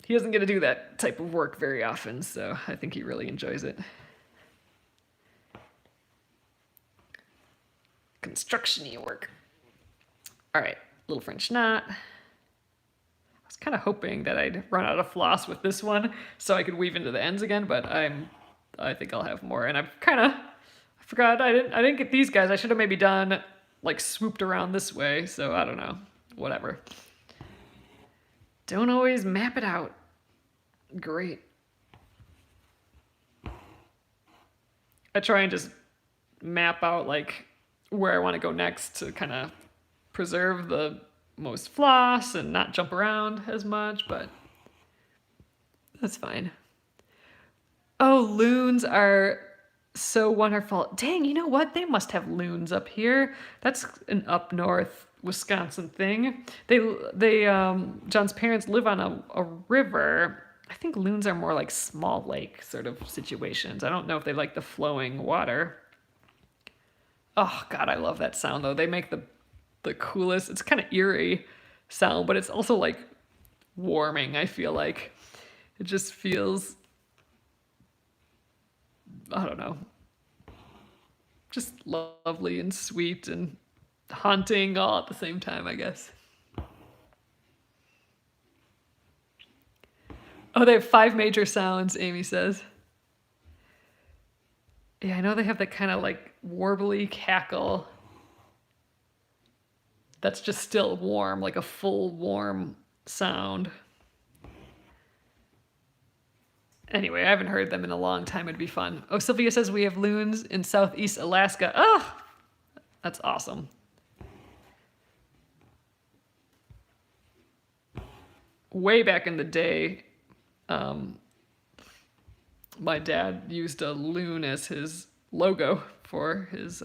He doesn't get to do that type of work very often, so I think he really enjoys it. Construction-y work. All right, little French knot. I was kind of hoping that I'd run out of floss with this one so I could weave into the ends again, but I'm I think I'll have more. And I forgot I didn't get these guys. I should have maybe done like swooped around this way. So I don't know. Whatever. Don't always map it out. Great. I try and just map out like where I want to go next to kind of preserve the most floss and not jump around as much, but that's fine. Oh, loons are so wonderful. Dang, you know what? They must have loons up here. That's an up north Wisconsin thing. John's parents live on a river. I think loons are more like small lake sort of situations. I don't know if they like the flowing water. Oh God, I love that sound though. They make the coolest, it's kind of eerie sound, but it's also like warming, I feel like. It just feels, I don't know, just lovely and sweet and haunting all at the same time, I guess. Oh, they have 5 major sounds, Amy says. Yeah, I know they have that kind of like warbly cackle that's just still warm, like a full warm sound. Anyway, I haven't heard them in a long time. It'd be fun. Oh, Sylvia says we have loons in Southeast Alaska. Oh, that's awesome. Way back in the day, my dad used a loon as his logo for his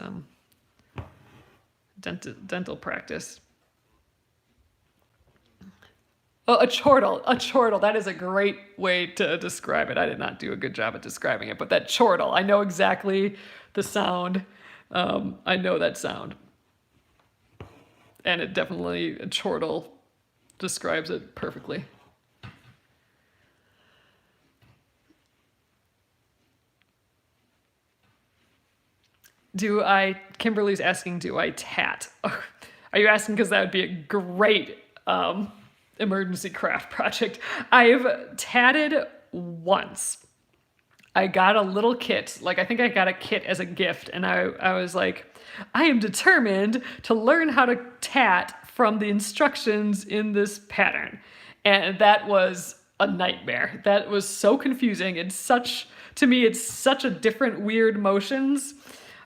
dental practice. Oh, a chortle. A chortle. That is a great way to describe it. I did not do a good job at describing it, but that chortle, I know exactly the sound. I know that sound. And it definitely, a chortle describes it perfectly. Kimberly's asking, do I tat? Are you asking because that would be a great emergency craft project? I've tatted once. I got a little kit. Like, I think I got a kit as a gift, and I was like, I am determined to learn how to tat from the instructions in this pattern. And that was a nightmare. That was so confusing. To me, it's such a different weird motions.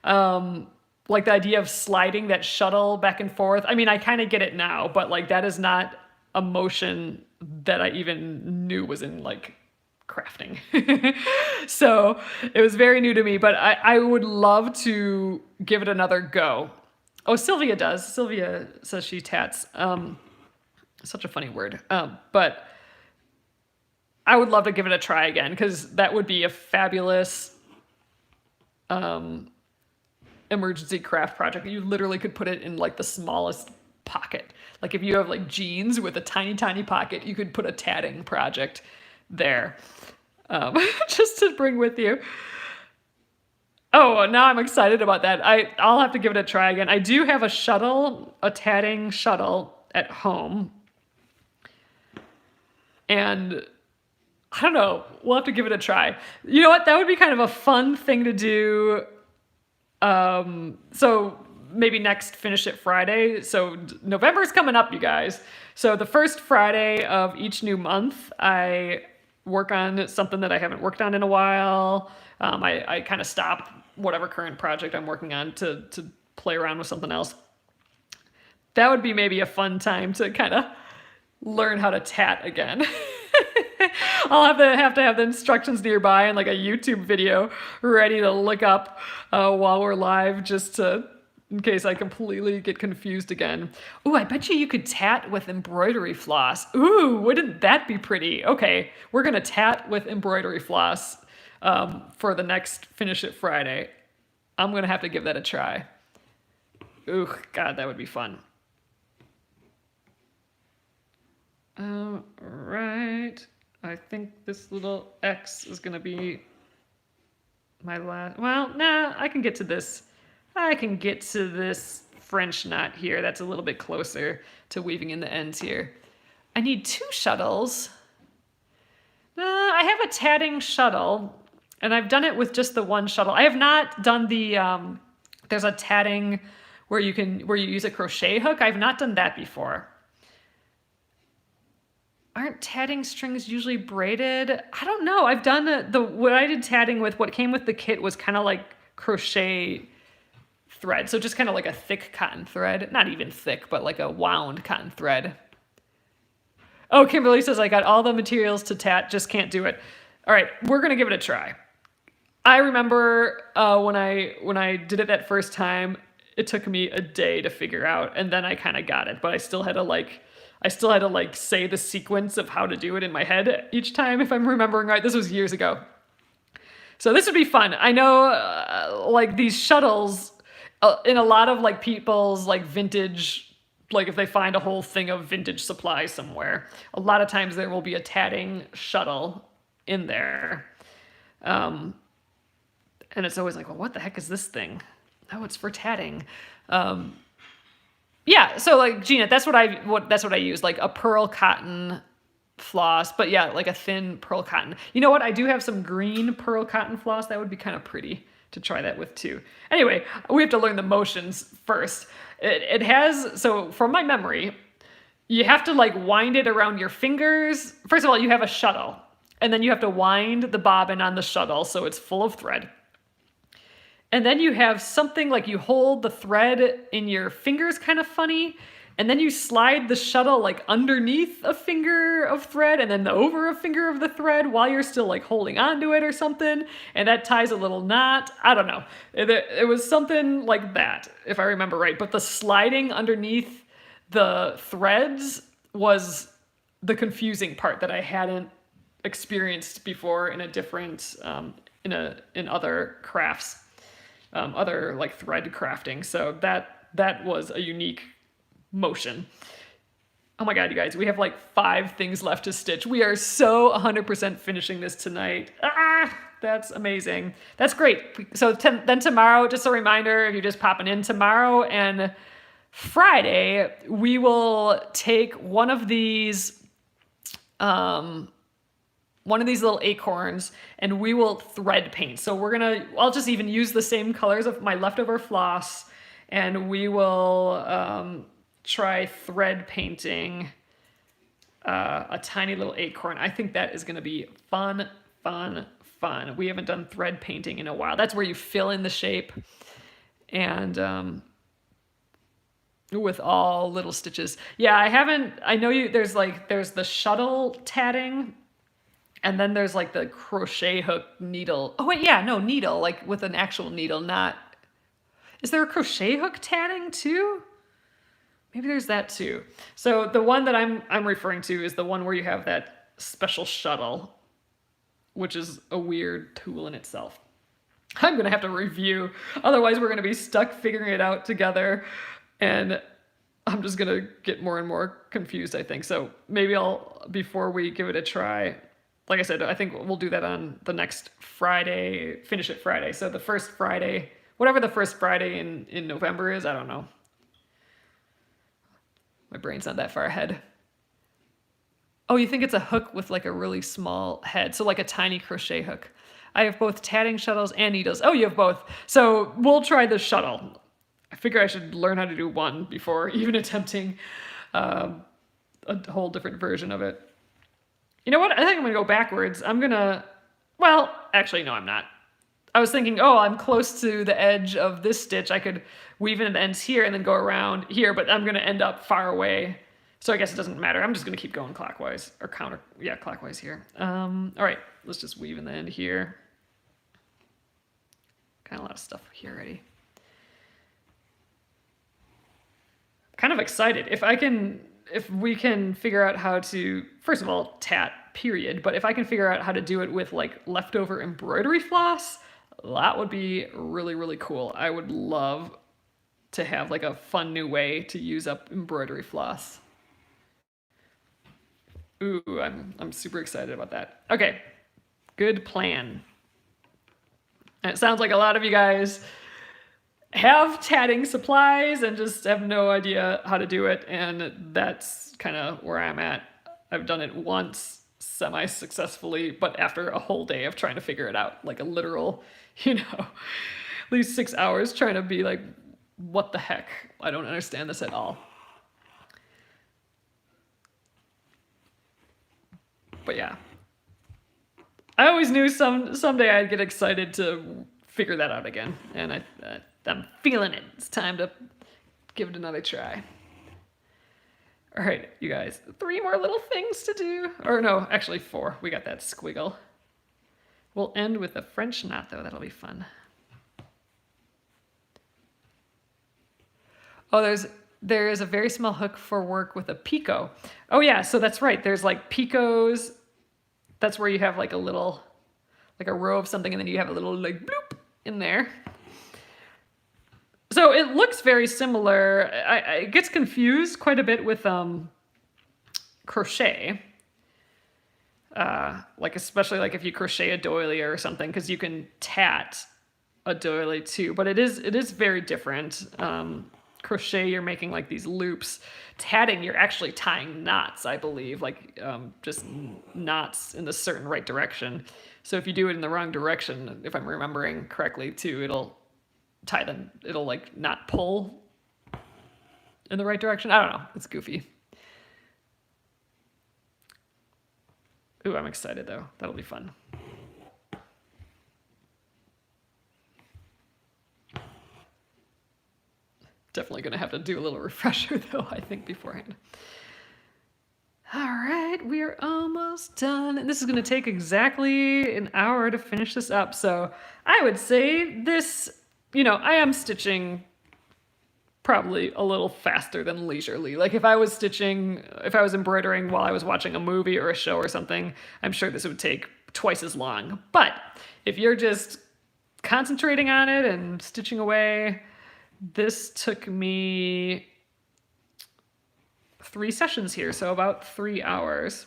Like the idea of sliding that shuttle back and forth. I mean, I kind of get it now, but like that is not a motion that I even knew was in like crafting. So it was very new to me, but I would love to give it another go. Oh, Sylvia does. Sylvia says she tats. Such a funny word. But I would love to give it a try again because that would be a fabulous emergency craft project. You literally could put it in like the smallest pocket. Like if you have like jeans with a tiny, tiny pocket, you could put a tatting project there. Just to bring with you. Oh, now I'm excited about that. I'll have to give it a try again. I do have a tatting shuttle at home. And I don't know, we'll have to give it a try. You know what? That would be kind of a fun thing to do. So maybe next Finish It Friday. So November's coming up, you guys. So the first Friday of each new month, I work on something that I haven't worked on in a while. I kind of stop whatever current project I'm working on to play around with something else. That would be maybe a fun time to kind of learn how to tat again. I'll have to have the instructions nearby and like a YouTube video ready to look up while we're live, just in case I completely get confused again. Ooh, I bet you could tat with embroidery floss. Ooh, wouldn't that be pretty? Okay, we're gonna tat with embroidery floss for the next Finish It Friday. I'm gonna have to give that a try. Ooh, God, that would be fun. Right. I think this little X is gonna be my last. Well, nah, I can get to this. I can get to this French knot here. That's a little bit closer to weaving in the ends here. I need 2 shuttles. I have a tatting shuttle. And I've done it with just the one shuttle. I have not done the, there's a tatting where you use a crochet hook. I've not done that before. Aren't tatting strings usually braided? I don't know. I've done what I did tatting with, what came with the kit was kind of like crochet thread. So just kind of like a thick cotton thread. Not even thick, but like a wound cotton thread. Oh, Kimberly says, I got all the materials to tat, just can't do it. All right, we're going to give it a try. I remember when I did it that first time, it took me a day to figure out, and then I kind of got it, but I still had to say the sequence of how to do it in my head each time, if I'm remembering right. This was years ago. So this would be fun. I know like these shuttles in a lot of like people's like vintage, like if they find a whole thing of vintage supplies somewhere, a lot of times there will be a tatting shuttle in there. And it's always like, well, what the heck is this thing? Oh, it's for tatting. Yeah, so like Gina, that's what I use, like a pearl cotton floss, but yeah, like a thin pearl cotton. You know what? I do have some green pearl cotton floss. That would be kind of pretty to try that with too. Anyway, we have to learn the motions first. It has, so from my memory, you have to like wind it around your fingers. First of all, you have a shuttle, and then you have to wind the bobbin on the shuttle so it's full of thread. And then you have something like you hold the thread in your fingers kind of funny, and then you slide the shuttle like underneath a finger of thread and then over a finger of the thread while you're still like holding onto it or something, and that ties a little knot. I don't know. It was something like that, if I remember right. But the sliding underneath the threads was the confusing part that I hadn't experienced before in a different, in other crafts. Other like thread crafting. So that was a unique motion. Oh my God, you guys, we have like 5 things left to stitch. We are so 100% finishing this tonight. That's amazing. That's great. So then tomorrow, just a reminder, if you're just popping in, tomorrow and Friday, we will take one of these little acorns, and we will thread paint. So I'll just even use the same colors of my leftover floss, and we will try thread painting a tiny little acorn. I think that is gonna be fun. We haven't done thread painting in a while. That's where you fill in the shape and with all little stitches. Yeah, I know there's the shuttle tatting, and then there's like the crochet hook needle. Oh wait, yeah, no, needle, like with an actual needle, not... Is there a crochet hook tatting too? Maybe there's that too. So the one that I'm referring to is the one where you have that special shuttle, which is a weird tool in itself. I'm gonna have to review, otherwise we're gonna be stuck figuring it out together, and I'm just gonna get more and more confused, I think. So maybe before we give it a try, like I said, I think we'll do that on the next Friday, finish it Friday. So the first Friday, whatever the first Friday in November is, I don't know. My brain's not that far ahead. Oh, you think it's a hook with like a really small head. So like a tiny crochet hook. I have both tatting shuttles and needles. Oh, you have both. So we'll try the shuttle. I figure I should learn how to do one before even attempting a whole different version of it. You know what? I think I'm going to go backwards. Well, actually, no, I'm not. I was thinking, I'm close to the edge of this stitch. I could weave in the ends here and then go around here, but I'm going to end up far away. So I guess it doesn't matter. I'm just going to keep going clockwise or clockwise here. All right, let's just weave in the end here. Kind of a lot of stuff here already. Kind of excited. If we can figure out how to, first of all, tat, period, but if I can figure out how to do it with like leftover embroidery floss, that would be really, really cool. I would love to have like a fun new way to use up embroidery floss. Ooh, I'm super excited about that. Okay, good plan. And it sounds like a lot of you guys have tatting supplies and just have no idea how to do it, and that's kind of where I'm at. I've done it once semi-successfully, but after a whole day of trying to figure it out, like a literal, at least 6 hours trying to be like, what the heck? I don't understand this at all. But yeah, I always knew someday I'd get excited to figure that out again, and I'm feeling it. It's time to give it another try. All right, you guys, 3 more little things to do. Or no, actually 4. We got that squiggle. We'll end with a French knot, though. That'll be fun. Oh, there is a very small hook for work with a picot. Oh yeah, so that's right. There's like picots. That's where you have like a little, like a row of something, and then you have a little like bloop in there. So it looks very similar. It gets confused quite a bit with crochet. Like especially like if you crochet a doily or something, because you can tat a doily too. But it is very different. Crochet, you're making like these loops. Tatting, you're actually tying knots, I believe, like just knots in the certain right direction. So if you do it in the wrong direction, if I'm remembering correctly too, it'll tie them, it'll like not pull in the right direction. I don't know, it's goofy. Ooh, I'm excited though, that'll be fun. Definitely gonna have to do a little refresher though, I think, beforehand. All right, we are almost done. And this is gonna take exactly an hour to finish this up. So I would say this, I am stitching probably a little faster than leisurely. Like if I was embroidering while I was watching a movie or a show or something, I'm sure this would take twice as long. But if you're just concentrating on it and stitching away, this took me 3 sessions here, so about 3 hours.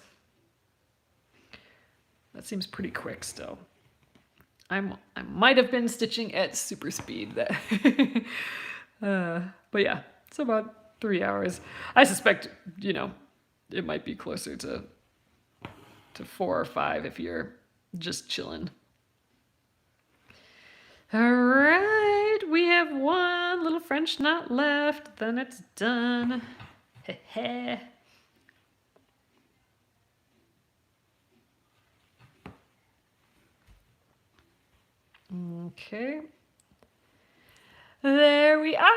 That seems pretty quick still. I might have been stitching at super speed. But yeah, it's about 3 hours. I suspect, it might be closer to 4 or 5 if you're just chilling. All right, we have 1 little French knot left, then it's done. Okay. There we are.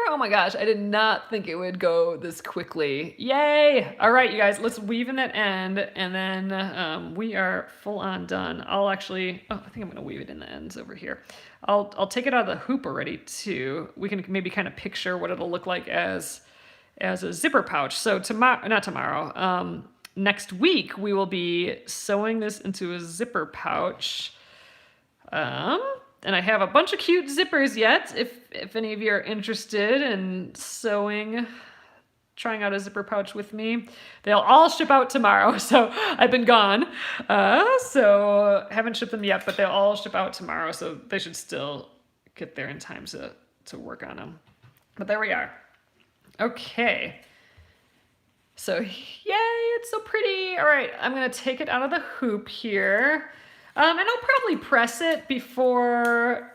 Oh my gosh, I did not think it would go this quickly. Yay! All right, you guys, let's weave in that end, and then we are full on done. I think I'm gonna weave it in the ends over here. I'll take it out of the hoop already too. We can maybe kind of picture what it'll look like as a zipper pouch. So next week we will be sewing this into a zipper pouch. And I have a bunch of cute zippers yet. If any of you are interested in trying out a zipper pouch with me, they'll all ship out tomorrow. So I've been gone, so haven't shipped them yet, but they'll all ship out tomorrow. So they should still get there in time to work on them. But there we are. Okay. So yay, it's so pretty. All right, I'm gonna take it out of the hoop here. And I'll probably press it before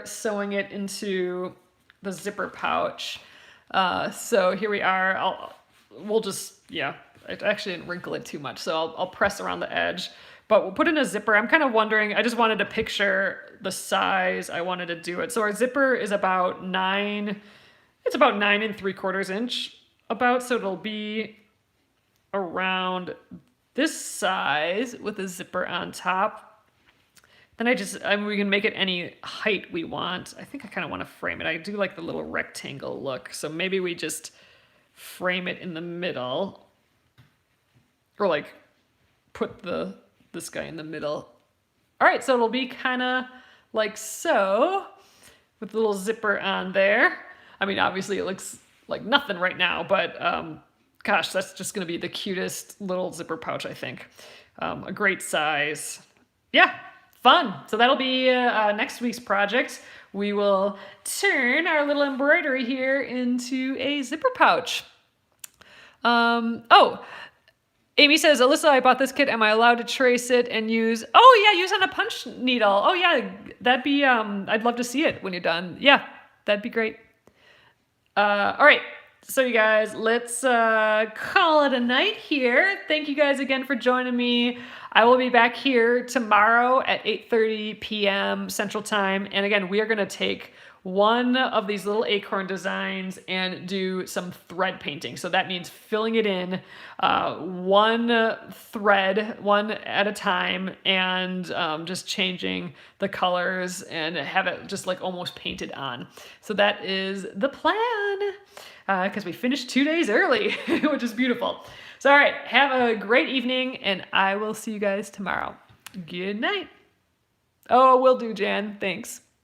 sewing it into the zipper pouch. So here we are. I actually didn't wrinkle it too much, so I'll press around the edge. But we'll put in a zipper. I'm kind of wondering, I just wanted to picture the size I wanted to do it. So our zipper is about 9 3/4 inch about, so it'll be around this size with a zipper on top. Then we can make it any height we want. I think I kind of want to frame it. I do like the little rectangle look. So maybe we just frame it in the middle, or like put this guy in the middle. All right, so it'll be kind of like so, with the little zipper on there. I mean, obviously it looks like nothing right now, but gosh, that's just gonna be the cutest little zipper pouch, I think. A great size. Yeah, fun. So that'll be next week's project. We will turn our little embroidery here into a zipper pouch. Amy says, Alyssa, I bought this kit. Am I allowed to trace it and use? Oh yeah, use on a punch needle. Oh yeah, that'd be. I'd love to see it when you're done. Yeah, that'd be great. All right. So you guys, let's call it a night here. Thank you guys again for joining me. I will be back here tomorrow at 8:30 p.m. Central Time. And again, we are going to take one of these little acorn designs and do some thread painting. So that means filling it in one thread, one at a time, and just changing the colors and have it just like almost painted on. So that is the plan, because we finished 2 days early, which is beautiful. So all right, have a great evening, and I will see you guys tomorrow. Good night. Oh, will do, Jan. Thanks.